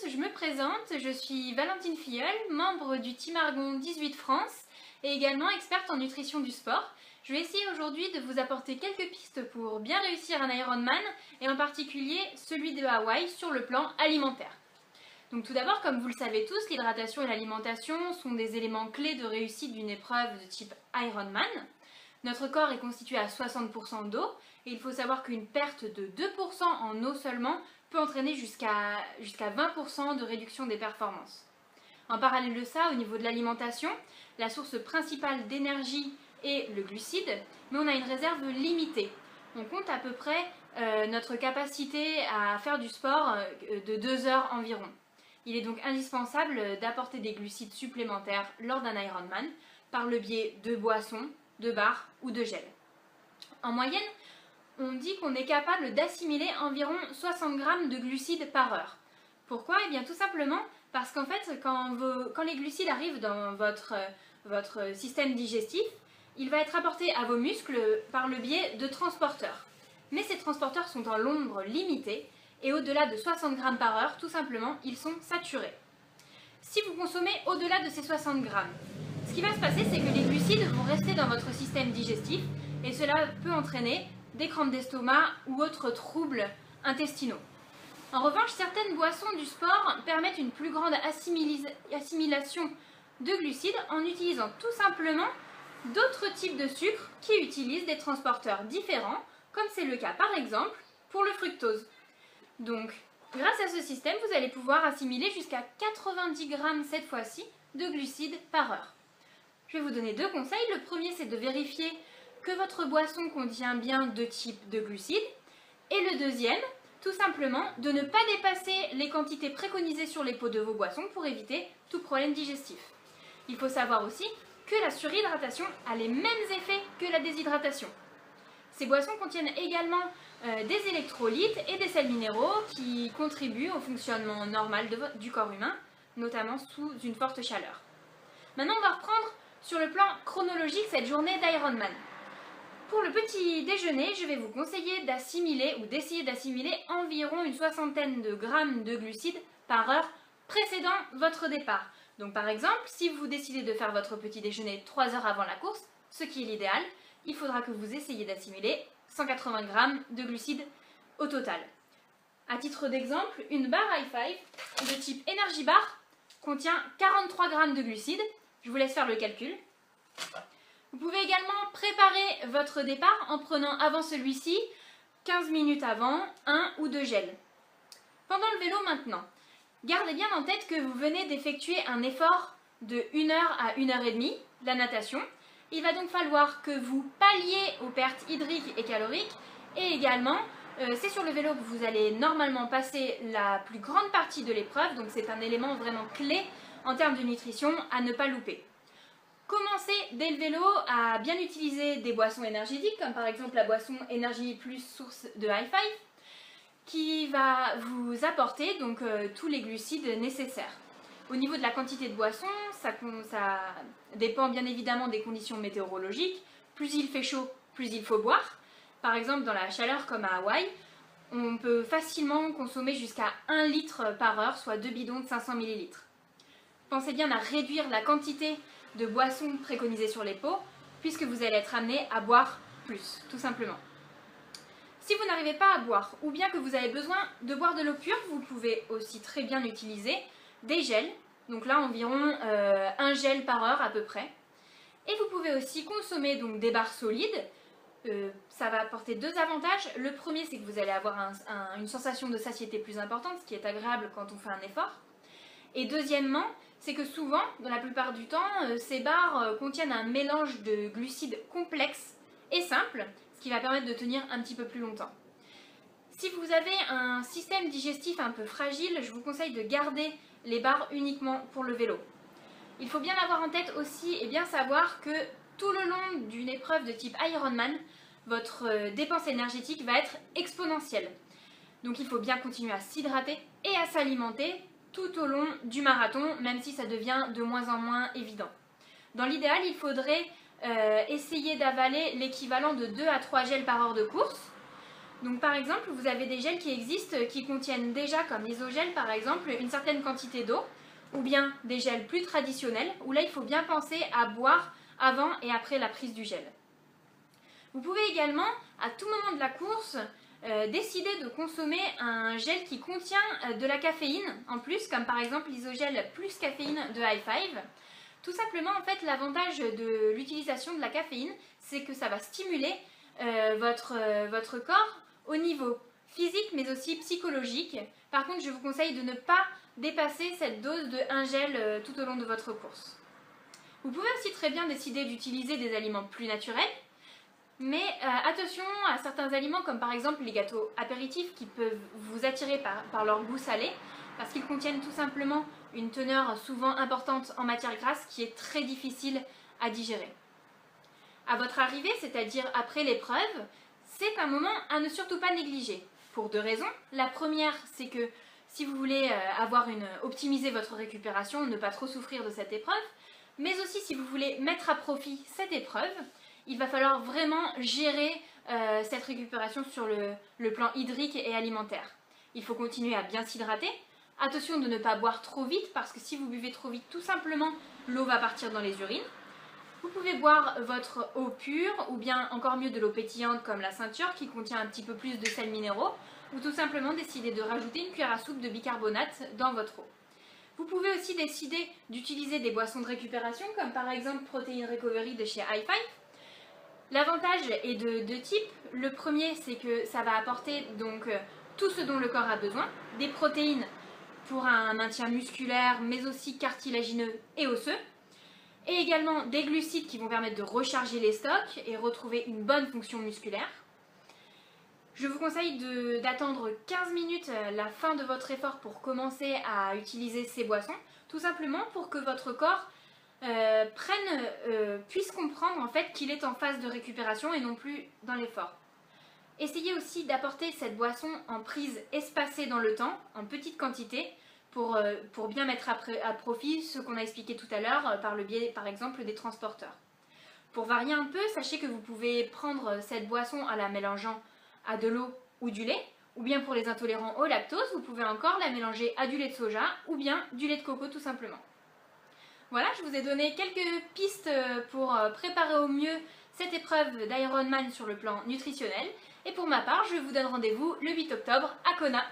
je me présente, je suis Valentine Filleul, membre du Team Argon 18 France et également experte en nutrition du sport. Je vais essayer aujourd'hui de vous apporter quelques pistes pour bien réussir un Ironman et en particulier celui de Hawaï sur le plan alimentaire. Donc tout d'abord, comme vous le savez tous, l'hydratation et l'alimentation sont des éléments clés de réussite d'une épreuve de type Ironman. Notre corps est constitué à 60% d'eau et il faut savoir qu'une perte de 2% en eau seulement peut entraîner jusqu'à 20% de réduction des performances. En parallèle de ça, au niveau de l'alimentation, la source principale d'énergie est le glucide, mais on a une réserve limitée. On compte à peu près notre capacité à faire du sport de 2 heures environ. Il est donc indispensable d'apporter des glucides supplémentaires lors d'un Ironman par le biais de boissons, de bars ou de gel. En moyenne, on dit qu'on est capable d'assimiler environ 60 grammes de glucides par heure. Pourquoi? Eh bien tout simplement parce qu'en fait, quand les glucides arrivent dans votre système digestif, il va être apporté à vos muscles par le biais de transporteurs. Mais ces transporteurs sont en nombre limité et au-delà de 60 grammes par heure, tout simplement, ils sont saturés. Si vous consommez au-delà de ces 60 grammes, ce qui va se passer, c'est que les glucides vont rester dans votre système digestif et cela peut entraîner des crampes d'estomac ou autres troubles intestinaux. En revanche, certaines boissons du sport permettent une plus grande assimilation de glucides en utilisant tout simplement d'autres types de sucres qui utilisent des transporteurs différents, comme c'est le cas par exemple pour le fructose. Donc, grâce à ce système, vous allez pouvoir assimiler jusqu'à 90 grammes cette fois-ci de glucides par heure. Je vais vous donner 2 conseils. Le premier, c'est de vérifier que votre boisson contient bien 2 types de glucides. Et le deuxième, tout simplement, de ne pas dépasser les quantités préconisées sur les pots de vos boissons pour éviter tout problème digestif. Il faut savoir aussi que la surhydratation a les mêmes effets que la déshydratation. Ces boissons contiennent également des électrolytes et des sels minéraux qui contribuent au fonctionnement normal du corps humain, notamment sous une forte chaleur. Maintenant, on va reprendre sur le plan chronologique cette journée d'Ironman. Pour le petit déjeuner, je vais vous conseiller d'assimiler ou d'essayer d'assimiler environ une soixantaine de grammes de glucides par heure précédant votre départ. Donc par exemple, si vous décidez de faire votre petit déjeuner 3 heures avant la course, ce qui est l'idéal, il faudra que vous essayiez d'assimiler 180 grammes de glucides au total. À titre d'exemple, une barre High Five de type Energy Bar contient 43 grammes de glucides. Je vous laisse faire le calcul. Vous pouvez également préparer votre départ en prenant avant celui-ci, 15 minutes avant, 1 ou 2 gels. Pendant le vélo maintenant, gardez bien en tête que vous venez d'effectuer un effort de 1 heure à 1 heure et demie, la natation. Il va donc falloir que vous palliez aux pertes hydriques et caloriques et également, c'est sur le vélo que vous allez normalement passer la plus grande partie de l'épreuve, donc c'est un élément vraiment clé en termes de nutrition à ne pas louper. Commencez dès le vélo à bien utiliser des boissons énergétiques, comme par exemple la boisson Energy Plus source de High Five, qui va vous apporter donc tous les glucides nécessaires. Au niveau de la quantité de boisson, ça dépend bien évidemment des conditions météorologiques. Plus il fait chaud, plus il faut boire. Par exemple, dans la chaleur comme à Hawaï, on peut facilement consommer jusqu'à 1 litre par heure, soit 2 bidons de 500 ml. Pensez bien à réduire la quantité de boissons préconisées sur les pots, puisque vous allez être amené à boire plus, tout simplement. Si vous n'arrivez pas à boire, ou bien que vous avez besoin de boire de l'eau pure, vous pouvez aussi très bien utiliser des gels, donc là environ 1 gel par heure à peu près. Et vous pouvez aussi consommer donc des barres solides. Ça va apporter 2 avantages. Le premier, c'est que vous allez avoir une sensation de satiété plus importante, ce qui est agréable quand on fait un effort. Et deuxièmement, c'est que souvent, dans la plupart du temps, ces barres contiennent un mélange de glucides complexes et simples, ce qui va permettre de tenir un petit peu plus longtemps. Si vous avez un système digestif un peu fragile, je vous conseille de garder les barres uniquement pour le vélo. Il faut bien avoir en tête aussi et bien savoir que tout le long d'une épreuve de type Ironman, votre dépense énergétique va être exponentielle. Donc il faut bien continuer à s'hydrater et à s'alimenter tout au long du marathon, même si ça devient de moins en moins évident. Dans l'idéal, il faudrait essayer d'avaler l'équivalent de 2 à 3 gels par heure de course. Donc par exemple, vous avez des gels qui existent qui contiennent déjà, comme l'isogel par exemple, une certaine quantité d'eau, ou bien des gels plus traditionnels, où là il faut bien penser à boire avant et après la prise du gel. Vous pouvez également, à tout moment de la course, décider de consommer un gel qui contient de la caféine en plus, comme par exemple l'isogel plus caféine de High Five. Tout simplement, en fait, l'avantage de l'utilisation de la caféine, c'est que ça va stimuler votre corps au niveau physique mais aussi psychologique. Par contre, je vous conseille de ne pas dépasser cette dose de 1 gel tout au long de votre course. Vous pouvez aussi très bien décider d'utiliser des aliments plus naturels, mais attention à certains aliments comme par exemple les gâteaux apéritifs qui peuvent vous attirer par leur goût salé, parce qu'ils contiennent tout simplement une teneur souvent importante en matière grasse qui est très difficile à digérer. À votre arrivée, c'est-à-dire après l'épreuve, c'est un moment à ne surtout pas négliger, pour 2 raisons. La première, c'est que si vous voulez optimiser votre récupération, ne pas trop souffrir de cette épreuve, mais aussi si vous voulez mettre à profit cette épreuve, il va falloir vraiment gérer cette récupération sur le plan hydrique et alimentaire. Il faut continuer à bien s'hydrater. Attention de ne pas boire trop vite, parce que si vous buvez trop vite, tout simplement, l'eau va partir dans les urines. Vous pouvez boire votre eau pure, ou bien encore mieux de l'eau pétillante comme la ceinture qui contient un petit peu plus de sels minéraux, ou tout simplement décider de rajouter une cuillère à soupe de bicarbonate dans votre eau. Vous pouvez aussi décider d'utiliser des boissons de récupération comme par exemple Protein Recovery de chez High Five. L'avantage est de 2 types. Le premier, c'est que ça va apporter donc tout ce dont le corps a besoin, des protéines pour un maintien musculaire mais aussi cartilagineux et osseux, et également des glucides qui vont permettre de recharger les stocks et retrouver une bonne fonction musculaire. Je vous conseille d'attendre 15 minutes la fin de votre effort pour commencer à utiliser ces boissons, tout simplement pour que votre corps puisse comprendre en fait qu'il est en phase de récupération et non plus dans l'effort. Essayez aussi d'apporter cette boisson en prise espacée dans le temps, en petite quantité, pour bien mettre à profit ce qu'on a expliqué tout à l'heure par le biais par exemple des transporteurs. Pour varier un peu, sachez que vous pouvez prendre cette boisson en la mélangeant à de l'eau ou du lait, ou bien pour les intolérants au lactose, vous pouvez encore la mélanger à du lait de soja ou bien du lait de coco tout simplement. Voilà, je vous ai donné quelques pistes pour préparer au mieux cette épreuve d'Ironman sur le plan nutritionnel. Et pour ma part, je vous donne rendez-vous le 8 octobre à Kona.